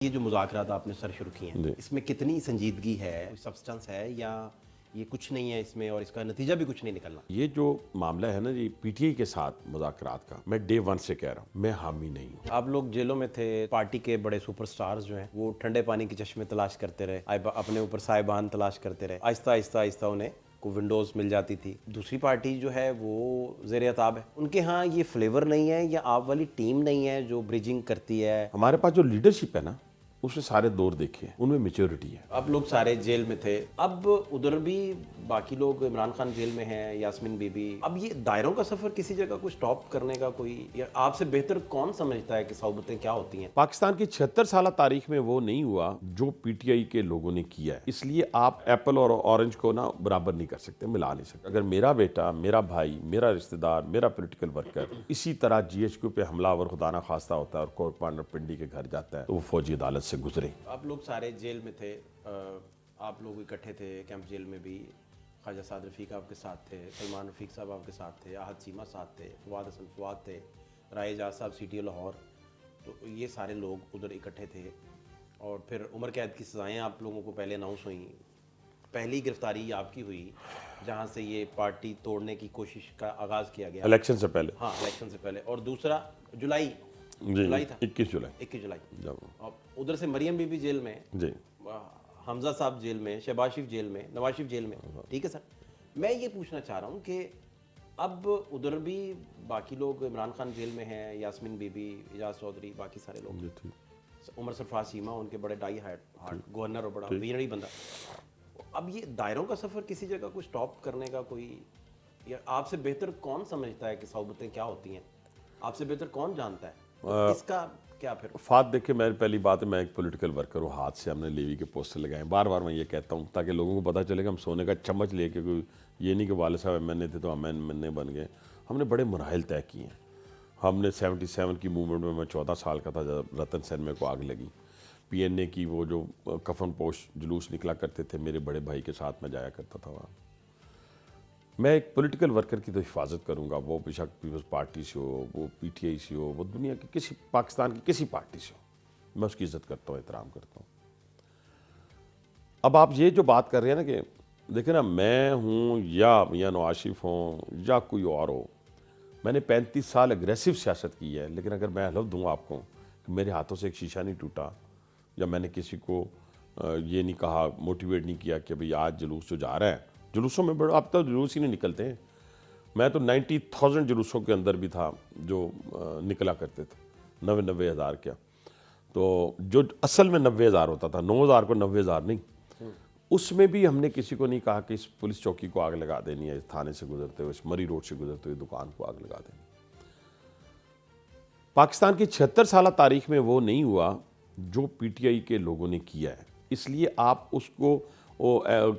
یہ جو مذاکرات آپ نے سر شروع کیے ہیں اس میں کتنی سنجیدگی ہے, سبسٹنس ہے, یا یہ کچھ نہیں ہے اس میں اور اس کا نتیجہ بھی کچھ نہیں نکلنا؟ یہ جو معاملہ ہے نا جی پی ٹی آئی کے ساتھ مذاکرات کا, میں ڈے ون سے کہہ رہا ہوں میں حامی نہیں ہوں. آپ لوگ جیلوں میں تھے, پارٹی کے بڑے سپر سٹارز جو ہیں وہ ٹھنڈے پانی کے چشمے تلاش کرتے رہے, اپنے اوپر صاحبان تلاش کرتے رہے, آہستہ آہستہ آہستہ انہیں کو ونڈوز مل جاتی تھی. دوسری پارٹی جو ہے وہ زیر عتاب ہے, ان کے ہاں یہ فلیور نہیں ہے یا آپ والی ٹیم نہیں ہے جو بریجنگ کرتی ہے. ہمارے پاس جو لیڈرشپ ہے نا اس نے سارے دور دیکھے ہیں, ان میں میچورٹی ہے. اب لوگ سارے جیل میں تھے, اب ادھر بھی باقی لوگ, عمران خان جیل میں ہیں, یاسمین بی بی. اب یہ دائروں کا سفر کسی جگہ کو سٹاپ کرنے کا کوئی, یا آپ سے بہتر کون سمجھتا ہے کہ صحبتیں کیا ہوتی ہیں؟ پاکستان کی 76 سالہ تاریخ میں وہ نہیں ہوا جو پی ٹی آئی کے لوگوں نے کیا ہے. اس لیے آپ ایپل اور اورنج کو نا برابر نہیں کر سکتے, ملا نہیں سکتے. اگر میرا بیٹا, میرا بھائی, میرا رشتہ دار, میرا پولیٹیکل ورکر اسی طرح جی ایچ کیو پہ حملہ اور خدا نہ خواستہ ہوتا ہے اور کورٹ مارنر پنڈی کے گھر جاتا ہے تو وہ فوجی عدالت سے گزرے. آپ لوگ سارے جیل میں تھے, آپ لوگ اکٹھے تھے کیمپ جیل میں بھی. خواجہ سعد رفیق آپ کے ساتھ تھے, سلمان رفیق صاحب آپ کے ساتھ تھے, احد چیمہ ساتھ تھے, فواد حسن فواد تھے, رائے اعجاز صاحب سی ٹی او لاہور. تو یہ سارے لوگ ادھر اکٹھے تھے, اور پھر عمر قید کی سزائیں آپ لوگوں کو پہلے اناؤنس ہوئیں. پہلی گرفتاری آپ کی ہوئی جہاں سے یہ پارٹی توڑنے کی کوشش کا آغاز کیا گیا, الیکشن سے پہلے. ہاں الیکشن سے پہلے. اور دوسرا جولائی تھا, 21 جولائی. ادھر سے مریم بی بی جیل میں, جی, حمزہ صاحب جیل میں, شہباز شریف جیل میں, نواز شریف جیل میں. ٹھیک ہے سر, میں یہ پوچھنا چاہ رہا ہوں کہ اب ادھر بھی باقی لوگ, عمران خان جیل میں ہیں, یاسمین بی بی, اعجاز چودھری, باقی سارے لوگ, عمر سرفراز چیمہ ان کے بڑے ڈائی ہارٹ گورنر اور بڑا ویرڑی بندہ. اب یہ دائروں کا سفر کسی جگہ کو سٹاپ کرنے کا کوئی, یا آپ سے بہتر کون سمجھتا ہے کہ صحبتیں کیا ہوتی ہیں؟ آپ سے بہتر کون جانتا ہے اس کا کیا؟ پھر فات دیکھیں, میری پہلی بات ہے میں ایک پولیٹیکل ورکر ہوں, ہاتھ سے ہم نے لیوی کے پوسٹر لگائے ہیں. بار بار میں یہ کہتا ہوں تاکہ لوگوں کو پتہ چلے کہ ہم سونے کا چمچ لے کے, کوئی یہ نہیں کہ والد صاحب ایم این اے تھے تو ہم ایم این اے بن گئے. ہم نے بڑے مراحل طے کیے ہیں. ہم نے 77 کی موومنٹ میں 14 سال کا تھا جب رتن سین میں کو آگ لگی. پی این اے کی وہ جو کفن پوش جلوس نکلا کرتے تھے, میرے بڑے بھائی کے ساتھ میں جایا کرتا تھا وہاں. میں ایک پولیٹیکل ورکر کی تو حفاظت کروں گا, وہ بیشک پیپلز پارٹی سے ہو, وہ پی ٹی آئی سے ہو, وہ دنیا کی کسی, پاکستان کی کسی پارٹی سے ہو, میں اس کی عزت کرتا ہوں, احترام کرتا ہوں. اب آپ یہ جو بات کر رہے ہیں نا کہ دیکھیں نا, میں ہوں یا نواز شریف ہوں یا کوئی اور ہو, میں نے 35 سال اگریسو سیاست کی ہے. لیکن اگر میں حلف دوں آپ کو کہ میرے ہاتھوں سے ایک شیشہ نہیں ٹوٹا, یا میں نے کسی کو یہ نہیں کہا, موٹیویٹ نہیں کیا کہ بھئی آج جلوس جو جا رہا ہے, جلوسوں میں بڑا اب تو جلوس ہی نہیں نکلتے ہیں. میں تو 90,000 جلوسوں کے اندر بھی تھا جو نکلا کرتے تھے, 90 ہزار کیا, تو جو اصل میں 90,000 ہوتا تھا, 9,000 کو 90,000 نہیں. اس میں بھی ہم نے کسی کو نہیں کہا کہ اس پولیس چوکی کو آگ لگا دینی ہے, اس تھانے سے گزرتے ہوئے, اس مری روڈ سے گزرتے ہوئے دکان کو آگ لگا دینی. پاکستان کی 76 سالہ تاریخ میں وہ نہیں ہوا جو پی ٹی آئی کے لوگوں نے کیا ہے. اس لیے آپ اس کو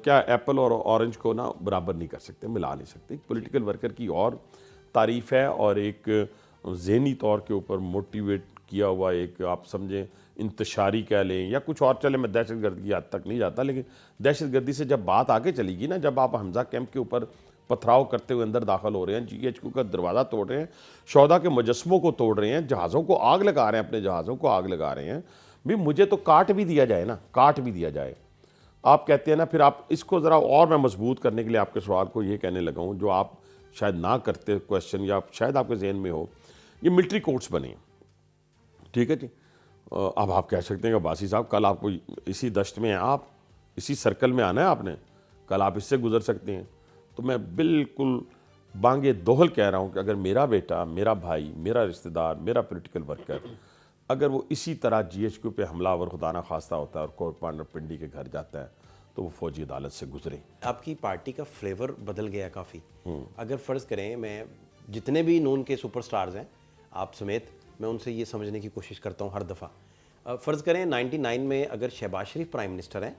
کیا ایپل اور اورنج کو نا برابر نہیں کر سکتے, ملا نہیں سکتے. ایک پولیٹیکل ورکر کی اور تعریف ہے, اور ایک ذہنی طور کے اوپر موٹیویٹ کیا ہوا, ایک آپ سمجھیں انتشاری کہہ لیں یا کچھ اور, چلے میں دہشت گردی کی حد تک نہیں جاتا, لیکن دہشت گردی سے جب بات آگے چلی گی نا, جب آپ حمزہ کیمپ کے اوپر پتھراؤ کرتے ہوئے اندر داخل ہو رہے ہیں, جی ایچ کیو کا دروازہ توڑ رہے ہیں, شہداء کے مجسموں کو توڑ رہے ہیں, جہازوں کو آگ لگا رہے ہیں, اپنے جہازوں کو آگ لگا رہے ہیں, بھی مجھے تو کاٹ بھی دیا جائے نا, کاٹ بھی دیا جائے. آپ کہتے ہیں نا, پھر آپ اس کو ذرا اور میں مضبوط کرنے کے لیے آپ کے سوال کو یہ کہنے لگا ہوں جو آپ شاید نہ کرتے کویشچن, یا شاید آپ کے ذہن میں ہو, یہ ملٹری کورٹس بنے ہیں. ٹھیک ہے جی, اب آپ کہہ سکتے ہیں کہ باسی صاحب کل آپ کو اسی دشت میں ہیں, آپ اسی سرکل میں آنا ہے آپ نے, کل آپ اس سے گزر سکتے ہیں. تو میں بالکل بانگے دوہل کہہ رہا ہوں کہ اگر میرا بیٹا, میرا بھائی, میرا رشتہ دار, میرا پولیٹیکل ورکر اگر وہ اسی طرح جی ایچ کیو پہ حملہ اور خدا نہ خواستہ ہوتا ہے اور کورٹ مارنر پنڈی کے گھر جاتا ہے تو وہ فوجی عدالت سے گزرے. آپ کی پارٹی کا فلیور بدل گیا کافی. اگر فرض کریں, میں جتنے بھی نون کے سپر سٹارز ہیں آپ سمیت, میں ان سے یہ سمجھنے کی کوشش کرتا ہوں ہر دفعہ. فرض کریں 99 میں اگر شہباز شریف پرائم منسٹر ہیں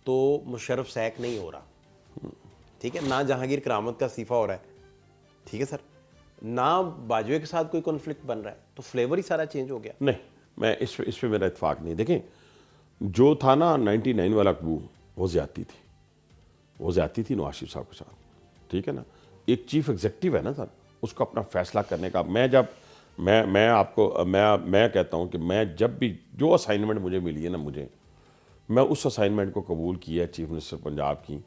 تو مشرف سیک نہیں ہو رہا, ٹھیک ہے, نہ جہانگیر کرامت کا استعفیٰ ہو رہا ہے, ٹھیک ہے سر, نہ باجوے کے ساتھ کوئی کنفلکٹ بن رہا ہے, تو فلیور ہی سارا چینج ہو گیا. نہیں, میں اس پہ میرا اتفاق نہیں. دیکھیں جو تھا نا 99 والا وہ زیادتی تھی, وہ زیادتی تھی نواز شریف صاحب کے ساتھ. ٹھیک ہے نا, ایک چیف ایگزیکٹو ہے نا سر, اس کو اپنا فیصلہ کرنے کا. میں جب میں آپ کو میں کہتا ہوں کہ میں جب بھی جو اسائنمنٹ مجھے ملی ہے نا میں اس اسائنمنٹ کو قبول کیا ہے، چیف منسٹر پنجاب کی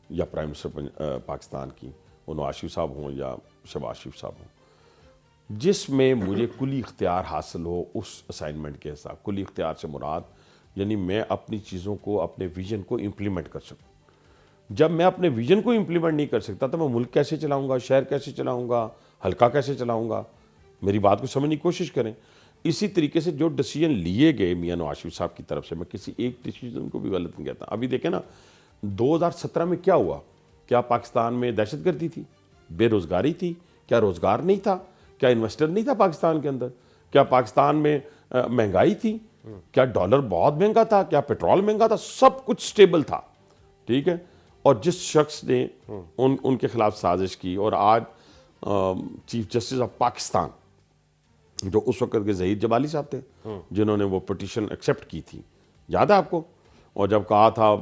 یا پرائم منسٹر پاکستان کی، وہ نواز شریف صاحب ہوں یا شہباز شریف صاحب ہوں، جس میں مجھے کلی اختیار حاصل ہو اس اسائنمنٹ کے حساب. کلی اختیار سے مراد یعنی میں اپنی چیزوں کو، اپنے ویژن کو امپلیمنٹ کر سکوں. جب میں اپنے ویژن کو امپلیمنٹ نہیں کر سکتا تو میں ملک کیسے چلاؤں گا، شہر کیسے چلاؤں گا، حلقہ کیسے چلاؤں گا؟ میری بات کو سمجھنے کی کوشش کریں. اسی طریقے سے جو ڈیسیجن لیے گئے میاں نواز شریف صاحب کی طرف سے، میں کسی ایک ڈیسیجن کو بھی غلط نہیں کہتا. ابھی دیکھیں نا 2017 میں کیا ہوا؟ کیا پاکستان میں دہشت گردی تھی؟ بے روزگاری تھی؟ کیا روزگار نہیں تھا؟ کیا انویسٹر نہیں تھا پاکستان کے اندر؟ کیا پاکستان میں مہنگائی تھی؟ کیا ڈالر بہت مہنگا تھا؟ کیا پیٹرول مہنگا تھا؟ سب کچھ سٹیبل تھا. ٹھیک ہے. اور جس شخص نے ان کے خلاف سازش کی، اور آج چیف جسٹس آف پاکستان جو اس وقت کے ظہیر جبالی صاحب تھے، جنہوں نے وہ پٹیشن ایکسیپٹ کی تھی، یاد ہے آپ کو؟ اور جب کہا تھا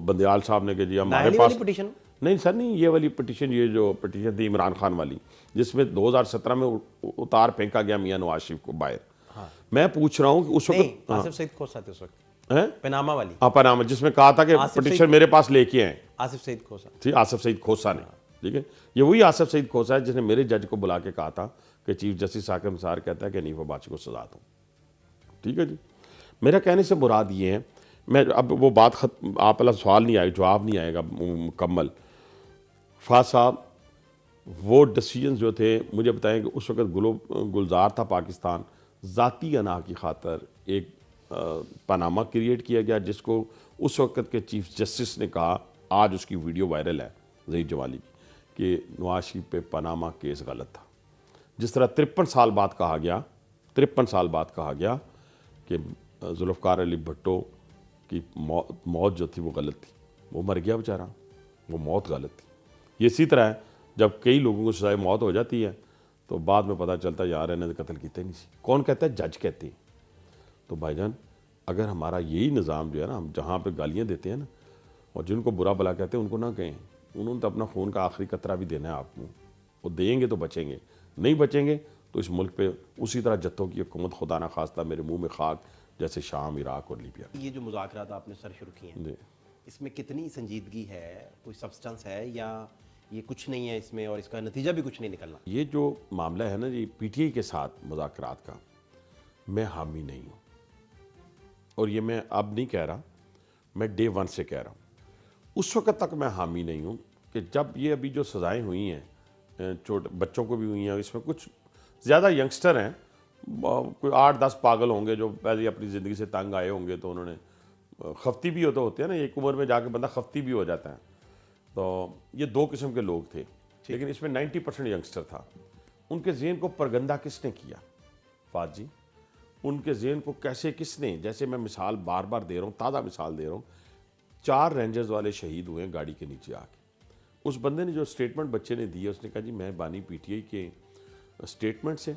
بندیال صاحب نے کہ جی ہمارے پاس پٹیشن نہیں سر، نہیں یہ والی پٹیشن، یہ جو پٹیشن تھی عمران خان والی، جس میں 2017 میں اتار پھینکا گیا میاں نواز شریف کو باہر. میں پوچھ رہا ہوں کہ اس وقت آصف سعید کھوسا تھے اس وقت، پناما والی پناما، جس میں کہا تھا کہ پٹیشن میرے پاس لے کے آئیں. آصف سعید کھوسا تھی آصف سعید کھوسا نے. ٹھیک ہے. یہ وہی آصف سعید کھوسا ہے جس نے میرے جج کو بلا کے کہا تھا کہ چیف جسٹس ثاقب نثار کہتا ہے کہ حنیف عباسی کو سزا دو. ٹھیک ہے جی. میرا کہنے سے مراد یہ ہے، میں اب وہ بات آپ والا سوال نہیں آئے، جواب نہیں آئے گا مکمل. فاض صاحب وہ ڈیسیجنز جو تھے، مجھے بتائیں کہ اس وقت گلزار تھا پاکستان، ذاتی انا کی خاطر ایک پاناما کریٹ کیا گیا، جس کو اس وقت کے چیف جسٹس نے کہا، آج اس کی ویڈیو وائرل ہے ظہیر جوالی کی، کہ نواز شریف پہ پاناما کیس غلط تھا. جس طرح 53 سال بعد کہا گیا کہ ذوالفقار علی بھٹو کی موت جو تھی وہ غلط تھی، وہ مر گیا بیچارہ، وہ موت غلط تھی. یہ اسی طرح ہے جب کئی لوگوں کو سزائے موت ہو جاتی ہے تو بعد میں پتہ چلتا ہے یار انہیں تو قتل کیتے نہیں سی. کون کہتا ہے؟ جج کہتے ہیں. تو بھائی جان اگر ہمارا یہی نظام جو ہے نا، ہم جہاں پہ گالیاں دیتے ہیں نا، اور جن کو برا بلا کہتے ہیں ان کو نہ کہیں، انہوں نے تو اپنا خون کا آخری قطرہ بھی دینا ہے آپ کو. وہ دیں گے تو بچیں گے، نہیں بچیں گے تو اس ملک پہ اسی طرح جتوں کی حکومت خدا نہ خواستہ میرے منہ میں خاک، جیسے شام، عراق اور لیبیا. یہ جو مذاکرات آپ نے سر شروع کیے ہیں، اس میں کتنی سنجیدگی ہے؟ کوئی سبسٹنس ہے یا یہ کچھ نہیں ہے اس میں اور اس کا نتیجہ بھی کچھ نہیں نکلنا؟ یہ جو معاملہ ہے نا جی پی ٹی آئی کے ساتھ مذاکرات کا، میں حامی نہیں ہوں. اور یہ میں اب نہیں کہہ رہا، میں ڈے ون سے کہہ رہا ہوں. اس وقت تک میں حامی نہیں ہوں کہ جب یہ ابھی جو سزائیں ہوئی ہیں چھوٹے بچوں کو بھی ہوئی ہیں، اس میں کچھ زیادہ ینگسٹر ہیں، کوئی 8-10 پاگل ہوں گے جو پہلے اپنی زندگی سے تنگ آئے ہوں گے، تو انہوں نے خفتی بھی ہوتے ہیں نا، ایک عمر میں جا کے بندہ خفتی بھی ہو جاتا ہے. تو یہ 2 قسم کے لوگ تھے، لیکن اس میں 90% ینگسٹر تھا. ان کے ذہن کو پرگندہ کس نے کیا؟ فاض جی، ان کے ذہن کو کیسے کس نے، جیسے میں مثال بار بار دے رہا ہوں، تازہ مثال دے رہا ہوں، 4 رینجرز والے شہید ہوئے ہیں گاڑی کے نیچے آ کے. اس بندے نے جو سٹیٹمنٹ بچے نے دی ہے، اس نے کہا جی میں بانی پی ٹی آئی کے سٹیٹمنٹ سے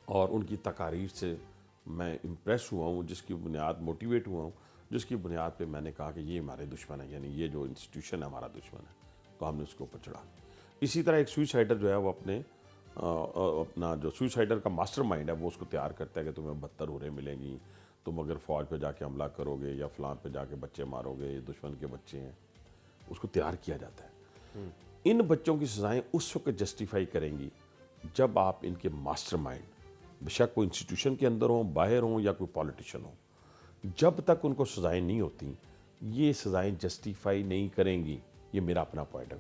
اور ان کی تقاریر سے میں امپریس ہوا ہوں، جس کی بنیاد موٹیویٹ ہوا ہوں، جس کی بنیاد پہ میں نے کہا کہ یہ ہمارے دشمن ہے، یعنی یہ جو انسٹیٹیوشن ہے ہمارا دشمن ہے، تو ہم نے اس کے اوپر چڑھا. اسی طرح ایک سوئسائڈر جو ہے وہ اپنا جو سوئسائڈر کا ماسٹر مائنڈ ہے وہ اس کو تیار کرتا ہے کہ تمہیں 72 عورتیں ملیں گی، تم اگر فوج پہ جا کے حملہ کرو گے یا فلاں پہ جا کے بچے مارو گے، یہ دشمن کے بچے ہیں، اس کو تیار کیا جاتا ہے. ان بچوں کی سزائیں اس وقت جسٹیفائی کریں گی جب آپ ان کے ماسٹر مائنڈ، بے شک کوئی انسٹیٹیوشن کے اندر ہوں، باہر ہوں یا کوئی پولیٹیشین ہوں، جب تک ان کو سزائیں نہیں ہوتی یہ سزائیں جسٹیفائی نہیں کریں گی. یہ میرا اپنا پوائنٹ ہے.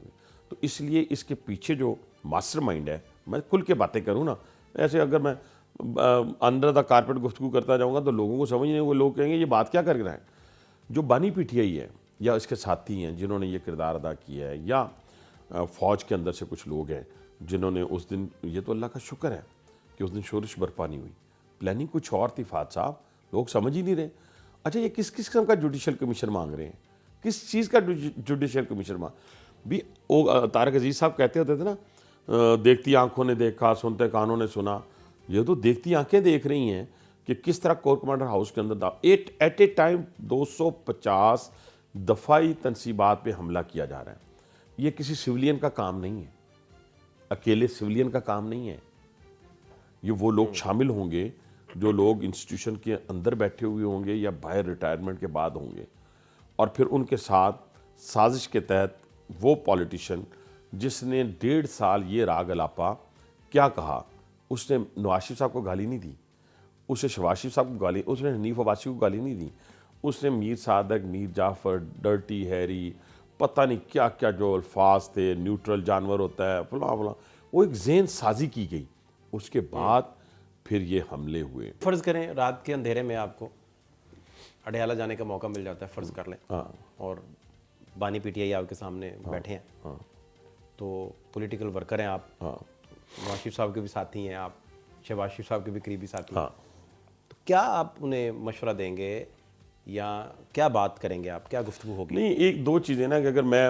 تو اس لیے اس کے پیچھے جو ماسٹر مائنڈ ہے، میں کھل کے باتیں کروں نا، ایسے اگر میں انڈر دا کارپیٹ گفتگو کرتا جاؤں گا تو لوگوں کو سمجھ نہیں، وہ لوگ کہیں گے یہ بات کیا کر رہا ہے. جو بانی پی ٹی آئی ہے یا اس کے ساتھی ہیں جنہوں نے یہ کردار ادا کیا ہے، یا فوج کے اندر سے کچھ لوگ ہیں جنہوں نے اس دن، یہ تو اللہ کا شکر ہے کہ اس دن شورش برپا نہیں ہوئی، پلاننگ کچھ اور تھی. فاض صاحب لوگ سمجھ ہی نہیں رہے. اچھا یہ کس قسم کا جوڈیشل کمیشن مانگ رہے ہیں؟ کس چیز کا جوڈیشل کمیشن بھی طارق عزیز صاحب کہتے ہوتے تھے نا، دیکھتی آنکھوں نے دیکھا، سنتے کانوں نے سنا. یہ تو دیکھتی آنکھیں دیکھ رہی ہیں کہ کس طرح کور کمانڈر ہاؤس کے اندر ایٹ اے ٹائم 250 دفاعی تنصیبات پہ حملہ کیا جا رہا ہے. یہ کسی سویلین کا کام نہیں ہے، اکیلے سویلین کا کام نہیں ہے. یہ وہ لوگ شامل ہوں گے جو لوگ انسٹیٹیوشن کے اندر بیٹھے ہوئے ہوں گے یا باہر ریٹائرمنٹ کے بعد ہوں گے، اور پھر ان کے ساتھ سازش کے تحت وہ پولیٹیشین جس نے 1.5 سال یہ راگ الاپا کیا کہا، اس نے نواز شریف صاحب کو گالی نہیں دی، اس نے شہباز شریف صاحب کو گالی، اس نے حنیف عباسی کو گالی نہیں دی، اس نے میر صادق، میر جعفر، ڈرٹی ہیری، پتہ نہیں کیا کیا جو الفاظ تھے، نیوٹرل جانور ہوتا ہے فلاں فلاں، وہ ایک ذہن سازی کی گئی، اس کے بعد پھر یہ حملے ہوئے۔ فرض کریں رات کے اندھیرے میں آپ کو اڈیالہ جانے کا موقع مل جاتا ہے، فرض کر لیں، اور بانی پی ٹی آئی آپ کے سامنے بیٹھے ہیں، تو پولیٹیکل ورکر ہیں آپ، نواز شریف صاحب کے بھی ساتھی ہیں آپ، شہباز شریف صاحب کے بھی قریبی ساتھی ہیں، تو کیا آپ انہیں مشورہ دیں گے یا کیا بات کریں گے آپ، کیا گفتگو ہوگی؟ نہیں، ایک دو چیزیں نا کہ اگر میں،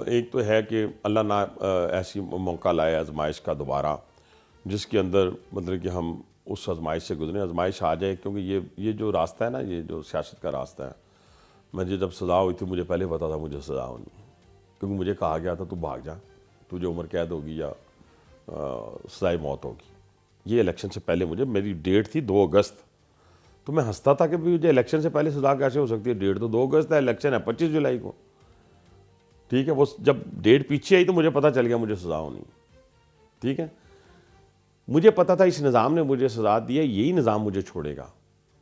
ایک تو ہے کہ اللہ نہ ایسی موقع لائے آزمائش کا دوبارہ جس کے اندر مطلب کہ ہم اس آزمائش سے گزریں، آزمائش آ جائے، کیونکہ یہ جو راستہ ہے نا، یہ جو سیاست کا راستہ ہے، مجھے جب سزا ہوئی تھی مجھے پہلے پتا تھا مجھے سزا ہونی، کیونکہ مجھے کہا گیا تھا تو بھاگ جا، تجھے عمر قید ہوگی یا سزائے موت ہوگی۔ یہ الیکشن سے پہلے میری ڈیٹ تھی 2 اگست، تو میں ہنستا تھا کہ مجھے الیکشن سے پہلے سزا کیسے ہو سکتی ہے، ڈیٹ تو 2 اگست ہے، الیکشن ہے 25 جولائی کو، ٹھیک ہے، وہ جب ڈیٹ پیچھے آئی تو مجھے پتا چل گیا مجھے سزا ہونی، ٹھیک ہے، مجھے پتا تھا اس نظام نے مجھے سزا دی ہے، یہی نظام مجھے چھوڑے گا،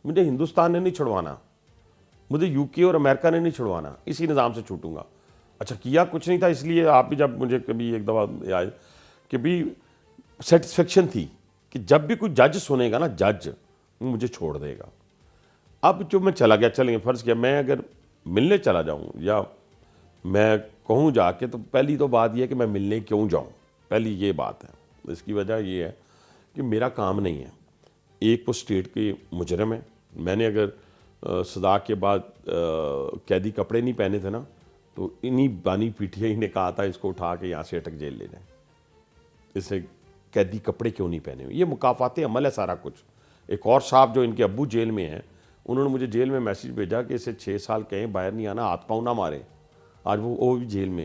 مجھے ہندوستان نے نہیں چھڑوانا، مجھے یو کے اور امریکہ نے نہیں چھڑوانا، اسی نظام سے چھوٹوں گا۔ اچھا کیا کچھ نہیں تھا، اس لیے آپ بھی جب مجھے کبھی ایک دفعہ آئے کہ بھی سیٹسفیکشن تھی کہ جب بھی کوئی جج سنے گا نا، جج مجھے چھوڑ دے گا۔ اب جو میں چلا گیا، چلیں فرض کیا میں اگر ملنے چلا جاؤں یا میں کہوں جا کے، تو پہلی تو بات یہ ہے کہ میں ملنے کیوں جاؤں، پہلی یہ بات ہے، اس کی وجہ یہ ہے کہ میرا کام نہیں ہے، ایک وہ اسٹیٹ کے مجرم ہے، میں نے اگر سزا کے بعد قیدی کپڑے نہیں پہنے تھے نا، تو انہی بانی پی ٹی آئی نے کہا تھا اس کو اٹھا کے یہاں سے اٹک جیل لے جائیں، اس نے قیدی کپڑے کیوں نہیں پہنے ہوئے، یہ مکافات عمل ہے سارا کچھ۔ ایک اور صاحب جو ان کے ابو جیل میں ہیں، انہوں نے مجھے جیل میں میسیج بھیجا کہ اسے 6 سال کہیں باہر نہیں آنا، ہاتھ پاؤں نہ مارے، آج وہ بھی جیل میں ہے،